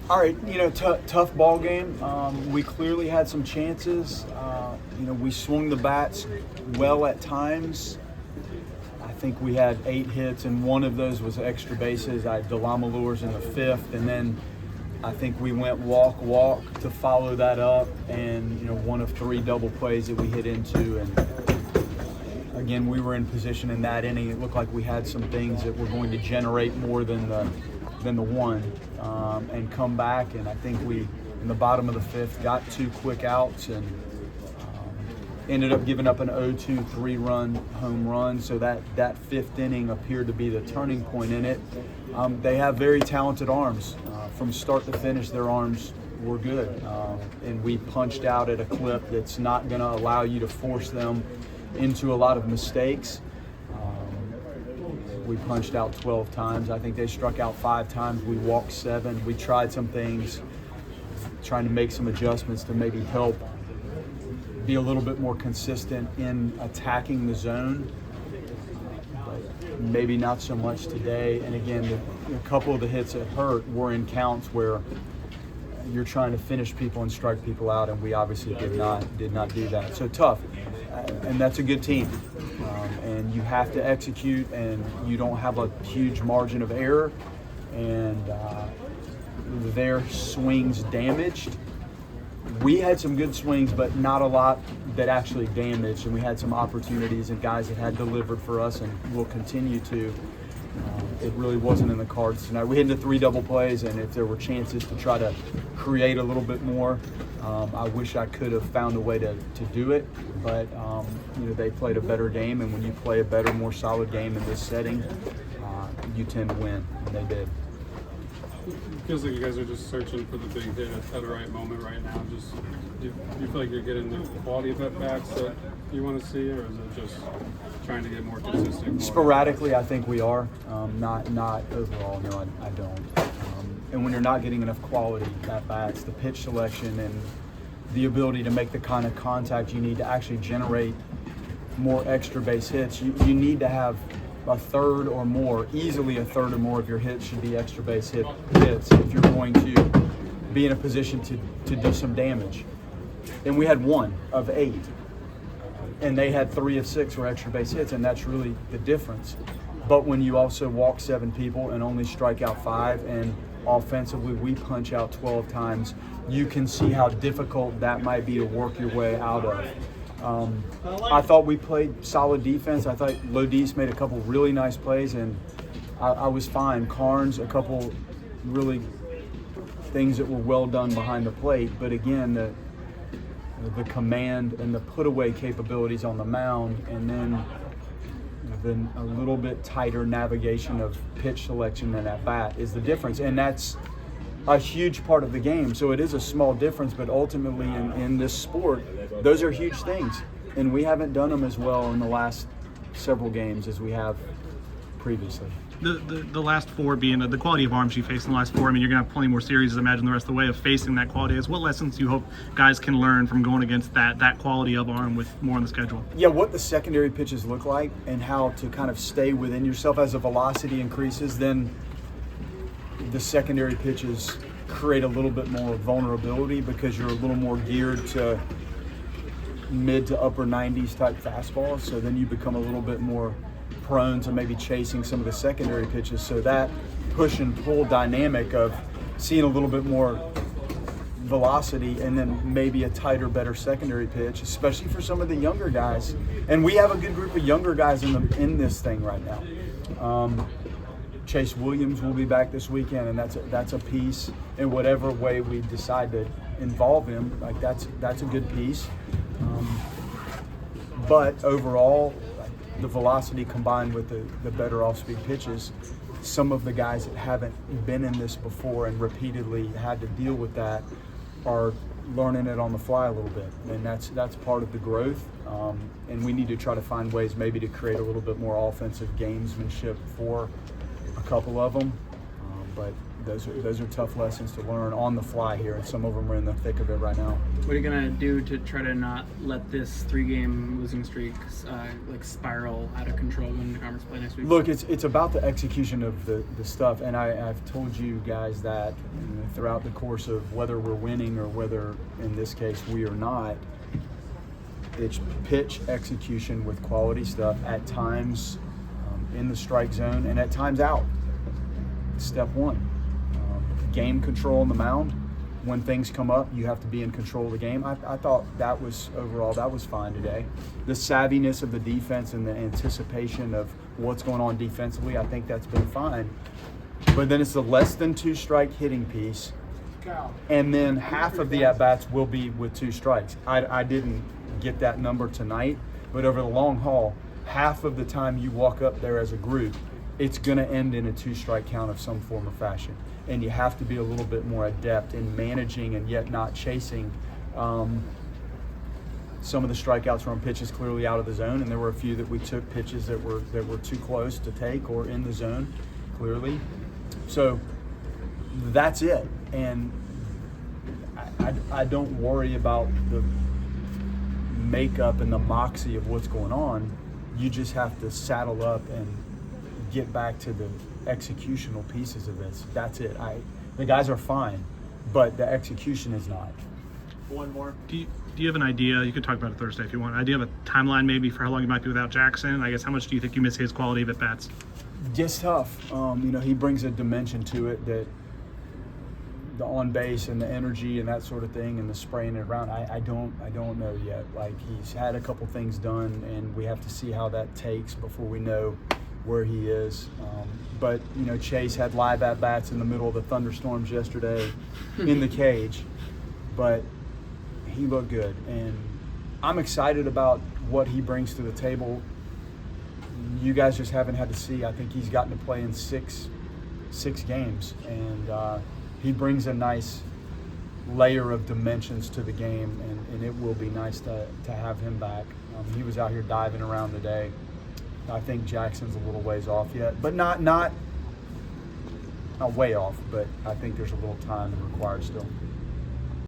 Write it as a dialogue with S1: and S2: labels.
S1: All right, tough ball game. We clearly had some chances. We swung the bats well at times. I think we had 8 hits, and one of those was extra bases. I had Delamalures in the 5th, and then I think we went walk to follow that up, and one of 3 double plays that we hit into, and again we were in position in that inning. It looked like we had some things that were going to generate more than the one, and come back, and I think we in the bottom of the 5th got 2 quick outs and ended up giving up an 0-2 3-run home run. So that 5th inning appeared to be the turning point in it. They have very talented arms. From start to finish, their arms were good, and we punched out at a clip that's not going to allow you to force them into a lot of mistakes. We punched out 12 times. I think they struck out 5 times. We walked 7. We tried some things, trying to make some adjustments to maybe help be a little bit more consistent in attacking the zone. But maybe not so much today. And again, a couple of the hits that hurt were in counts where you're trying to finish people and strike people out, and we obviously did not do that. So tough, and that's a good team. And you have to execute, and you don't have a huge margin of error, and their swings damaged. We had some good swings, but not a lot that actually damaged, and we had some opportunities and guys that had delivered for us and will continue to. It really wasn't in the cards tonight. We hit into 3 double plays, and if there were chances to try to create a little bit more, I wish I could have found a way to do it, but they played a better game, and when you play a better, more solid game in this setting, you tend to win, and they did.
S2: It feels like you guys are just searching for the big hit at the right moment right now. Do you feel like you're getting the quality of at-bats that you want to see, or is it just trying to get more consistent?
S1: Sporadically, I think we are. Not overall, no, I don't. And when you're not getting enough quality at-bats, the pitch selection and the ability to make the kind of contact you need to actually generate more extra base hits, you need to have a third or more, easily a third or more of your hits should be extra base hits if you're going to be in a position to do some damage. And we had 1 of 8, and they had 3 of 6 were extra base hits, and that's really the difference. But when you also walk 7 people and only strike out 5, and offensively we punch out 12 times, you can see how difficult that might be to work your way out of. I thought we played solid defense. I thought Lodis made a couple really nice plays, and I was fine. Carnes, a couple really things that were well done behind the plate. But again, the command and the put-away capabilities on the mound, and then a little bit tighter navigation of pitch selection than at bat is the difference. And that's a huge part of the game. So it is a small difference, but ultimately in this sport, those are huge things. And we haven't done them as well in the last several games as we have previously.
S3: The last 4 being the quality of arms you faced in the last 4. I mean, you're going to have plenty more series, I imagine, the rest of the way of facing that quality. What lessons do you hope guys can learn from going against that quality of arm with more on the schedule?
S1: Yeah, what the secondary pitches look like and how to kind of stay within yourself as the velocity increases, then the secondary pitches create a little bit more vulnerability because you're a little more geared to mid to upper 90s type fastballs. So then you become a little bit more prone to maybe chasing some of the secondary pitches. So that push and pull dynamic of seeing a little bit more velocity and then maybe a tighter, better secondary pitch, especially for some of the younger guys. And we have a good group of younger guys in this thing right now. Chase Williams will be back this weekend, and that's a piece in whatever way we decide to involve him. Like that's a good piece. But overall, the velocity combined with the better off-speed pitches, some of the guys that haven't been in this before and repeatedly had to deal with that are learning it on the fly a little bit, and that's part of the growth. And we need to try to find ways maybe to create a little bit more offensive gamesmanship for a couple of them. But those are tough lessons to learn on the fly here, and some of them are in the thick of it right now.
S4: What are you gonna do to try to not let this 3-game losing streak like spiral out of control going into conference play next week?
S1: Look, it's about the execution of the stuff, and I've told you guys that throughout the course of whether we're winning or whether, in this case, we are not. It's pitch execution with quality stuff at times in the strike zone and at times out. Step one. Game control on the mound. When things come up, you have to be in control of the game. I thought that was fine today. The savviness of the defense and the anticipation of what's going on defensively, I think that's been fine. But then it's the less than 2 strike hitting piece, and then half of the at-bats will be with 2 strikes. I didn't get that number tonight, but over the long haul, half of the time you walk up there as a group, it's going to end in a 2-strike count of some form or fashion. And you have to be a little bit more adept in managing and yet not chasing. Some of the strikeouts were on pitches clearly out of the zone, and there were a few that we took pitches that were too close to take or in the zone clearly. So that's it. And I don't worry about the makeup and the moxie of what's going on. You just have to saddle up and get back to the executional pieces of this. That's it. The guys are fine, but the execution is not.
S4: One more.
S3: Do you have an idea? You could talk about it Thursday if you want. Do you have a timeline maybe for how long you might be without Jackson? I guess how much do you think you miss his quality of at bats?
S1: Just tough. He brings a dimension to it that the on base and the energy and that sort of thing and the spraying it around. I don't know yet. Like, he's had a couple things done, and we have to see how that takes before we know where he is. But Chase had live at bats in the middle of the thunderstorms yesterday in the cage, but he looked good, and I'm excited about what he brings to the table. You guys just haven't had to see. I think he's gotten to play in six games, and he brings a nice layer of dimensions to the game, and it will be nice to have him back. He was out here diving around today. I think Jackson's a little ways off yet, but not way off, but I think there's a little time required still.